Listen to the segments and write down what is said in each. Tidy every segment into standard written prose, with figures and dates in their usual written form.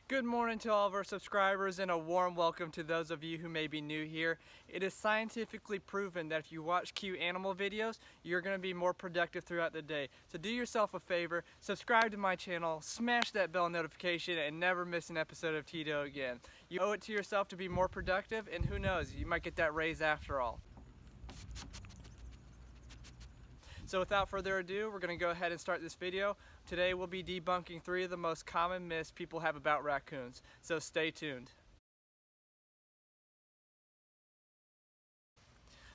Good morning to all of our subscribers and a warm welcome to those of you who may be new here. It is scientifically proven that if you watch cute animal videos, you're going to be more productive throughout the day. So do yourself a favor, subscribe to my channel, smash that bell notification, and never miss an episode of Tito again. You owe it to yourself to be more productive, and who knows, you might get that raise after all. So without further ado, we're going to go ahead and start this video. Today we'll be debunking 3 of the most common myths people have about raccoons, so stay tuned.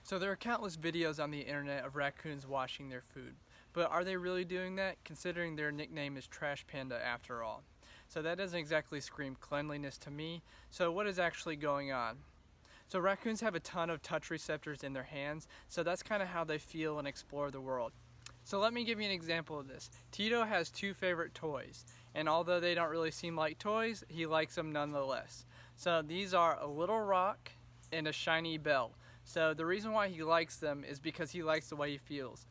So there are countless videos on the internet of raccoons washing their food, but are they really doing that, considering their nickname is Trash Panda after all? So that doesn't exactly scream cleanliness to me, so what is actually going on? So raccoons have a ton of touch receptors in their hands, so that's kind of how they feel and explore the world. So let me give you an example of this. Tito has 2 favorite toys, and although they don't really seem like toys, he likes them nonetheless. So these are a little rock and a shiny bell. So the reason why he likes them is because he likes the way he feels.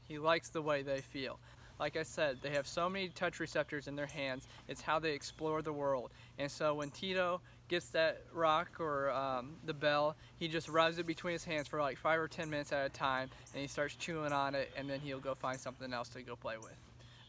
He likes the way they feel. Like I said, they have so many touch receptors in their hands, it's how they explore the world. And so when Tito gets that rock or the bell, he just rubs it between his hands for like 5 or 10 minutes at a time, and he starts chewing on it, and then he'll go find something else to go play with.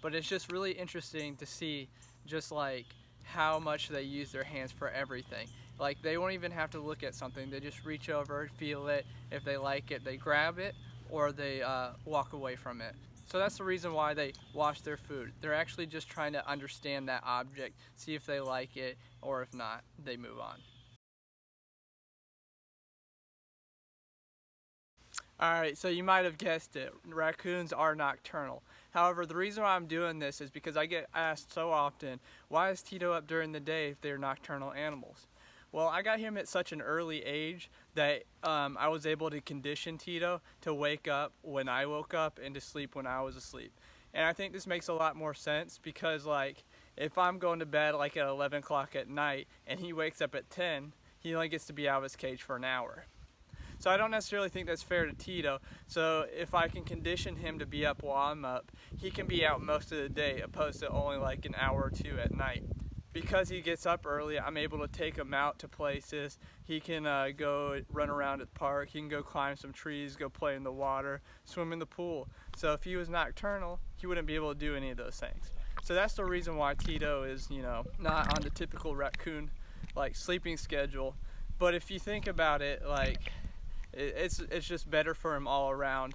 But it's just really interesting to see just like how much they use their hands for everything. Like they won't even have to look at something, they just reach over, feel it, if they like it, they grab it, or they walk away from it. So that's the reason why they wash their food. They're actually just trying to understand that object, see if they like it, or if not, they move on. Alright, so you might have guessed it, raccoons are nocturnal. However, the reason why I'm doing this is because I get asked so often, why is Tito up during the day if they're nocturnal animals? Well, I got him at such an early age that I was able to condition Tito to wake up when I woke up and to sleep when I was asleep. And I think this makes a lot more sense because like if I'm going to bed like at 11 o'clock at night and he wakes up at 10, he only gets to be out of his cage for an hour. So I don't necessarily think that's fair to Tito. So if I can condition him to be up while I'm up, he can be out most of the day opposed to only like an hour or 2 at night. Because he gets up early, I'm able to take him out to places. He can go run around at the park, he can go climb some trees, go play in the water, swim in the pool. So if he was nocturnal, he wouldn't be able to do any of those things. So that's the reason why Tito is, not on the typical raccoon like sleeping schedule. But if you think about it, like it's just better for him all around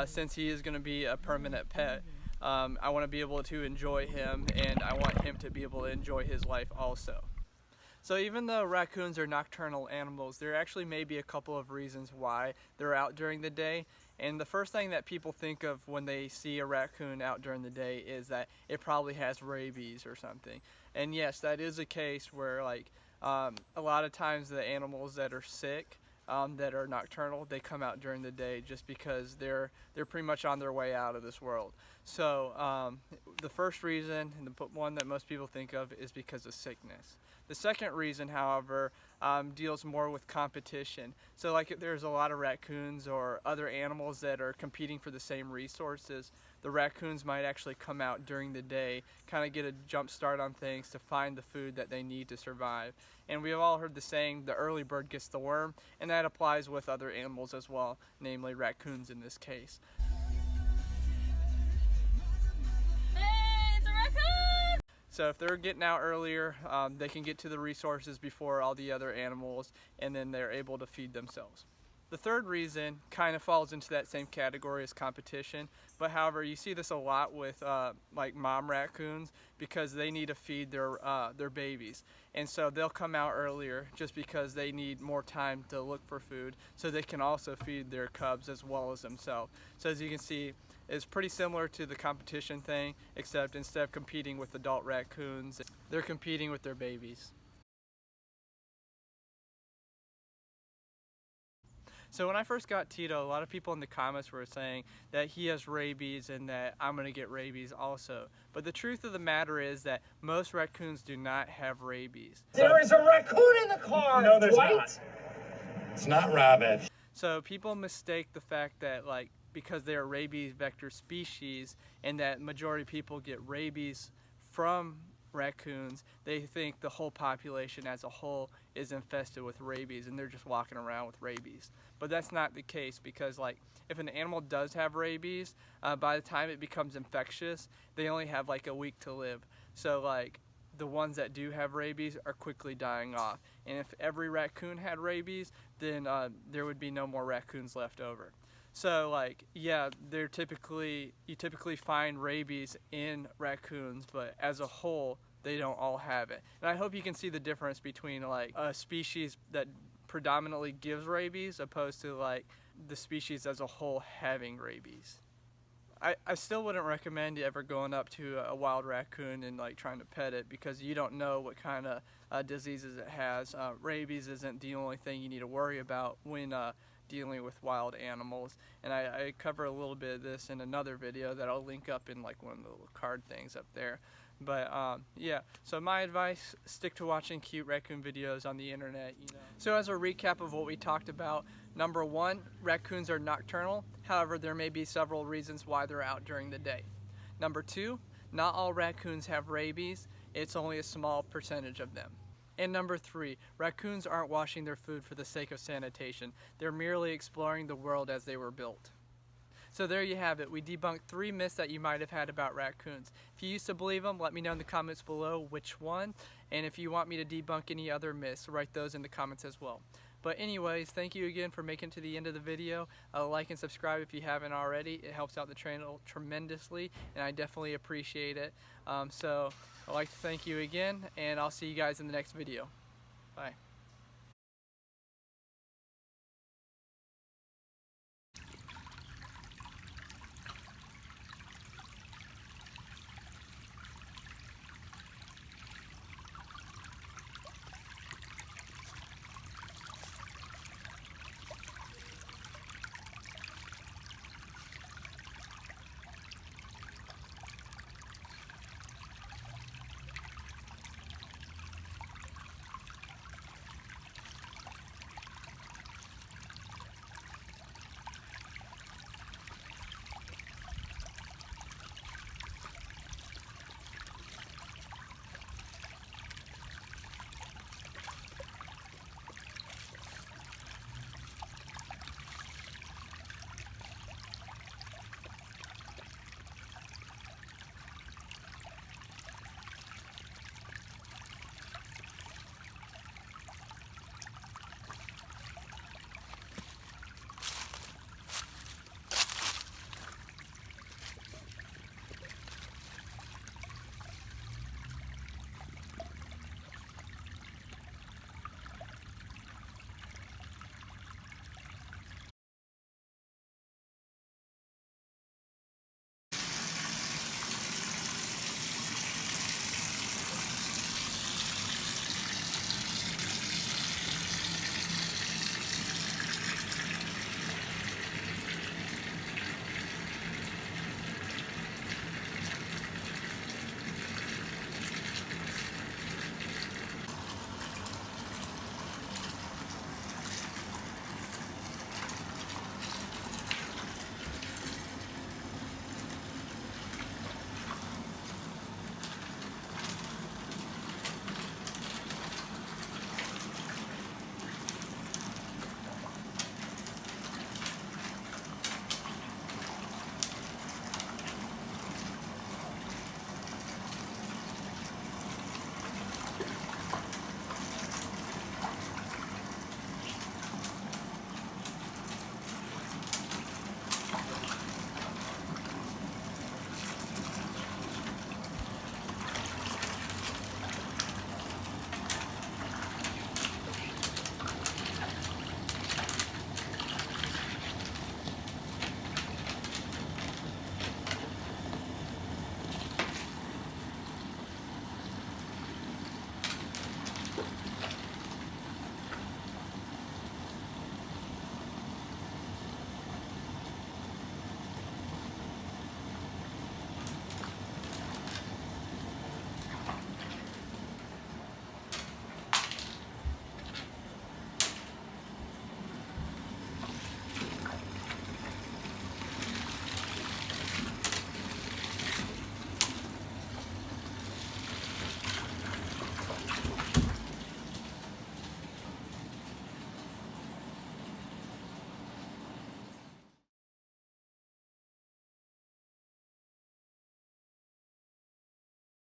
since he is going to be a permanent pet. I want to be able to enjoy him, and I want him to be able to enjoy his life also. So even though raccoons are nocturnal animals, there actually may be a couple of reasons why they're out during the day. And the first thing that people think of when they see a raccoon out during the day is that it probably has rabies or something. And yes, that is a case where like a lot of times the animals that are sick that are nocturnal, they come out during the day just because they're pretty much on their way out of this world. So the first reason, and the one that most people think of, is because of sickness. The second reason, however, deals more with competition. So like if there's a lot of raccoons or other animals that are competing for the same resources, the raccoons might actually come out during the day, kind of get a jump start on things to find the food that they need to survive. And we have all heard the saying, the early bird gets the worm, and that applies with other animals as well, namely raccoons in this case. Hey, it's a raccoon! So if they're getting out earlier, they can get to the resources before all the other animals, and then they're able to feed themselves. The third reason kind of falls into that same category as competition, but however, you see this a lot with like mom raccoons because they need to feed their babies. And so they'll come out earlier just because they need more time to look for food so they can also feed their cubs as well as themselves. So as you can see, it's pretty similar to the competition thing, except instead of competing with adult raccoons, they're competing with their babies. So when I first got Tito, a lot of people in the comments were saying that he has rabies and that I'm going to get rabies also. But the truth of the matter is that most raccoons do not have rabies. There is a raccoon in the car! No, there's Dwight? not. It's not rabbit. So people mistake the fact that like because they are rabies vector species and that majority of people get rabies from raccoons, they think the whole population as a whole is infested with rabies and they're just walking around with rabies. But that's not the case, because like if an animal does have rabies, by the time it becomes infectious, they only have like a week to live. So like the ones that do have rabies are quickly dying off. And if every raccoon had rabies, then there would be no more raccoons left over. So like, yeah, you typically find rabies in raccoons, but as a whole, they don't all have it. And I hope you can see the difference between like a species that predominantly gives rabies opposed to like the species as a whole having rabies. I still wouldn't recommend you ever going up to a wild raccoon and like trying to pet it, because you don't know what kind of diseases it has. Rabies isn't the only thing you need to worry about when dealing with wild animals, and I cover a little bit of this in another video that I'll link up in like one of the little card things up there. But yeah, so my advice, stick to watching cute raccoon videos on the internet, you know. So as a recap of what we talked about, number one, raccoons are nocturnal. However, there may be several reasons why they're out during the day. Number two, not all raccoons have rabies. It's only a small percentage of them. And number three, raccoons aren't washing their food for the sake of sanitation. They're merely exploring the world as they were built. So there you have it. We debunked 3 myths that you might have had about raccoons. If you used to believe them, let me know in the comments below which one. And if you want me to debunk any other myths, write those in the comments as well. But anyways, thank you again for making it to the end of the video. Like and subscribe if you haven't already. It helps out the channel tremendously, and I definitely appreciate it. So I'd like to thank you again, and I'll see you guys in the next video. Bye.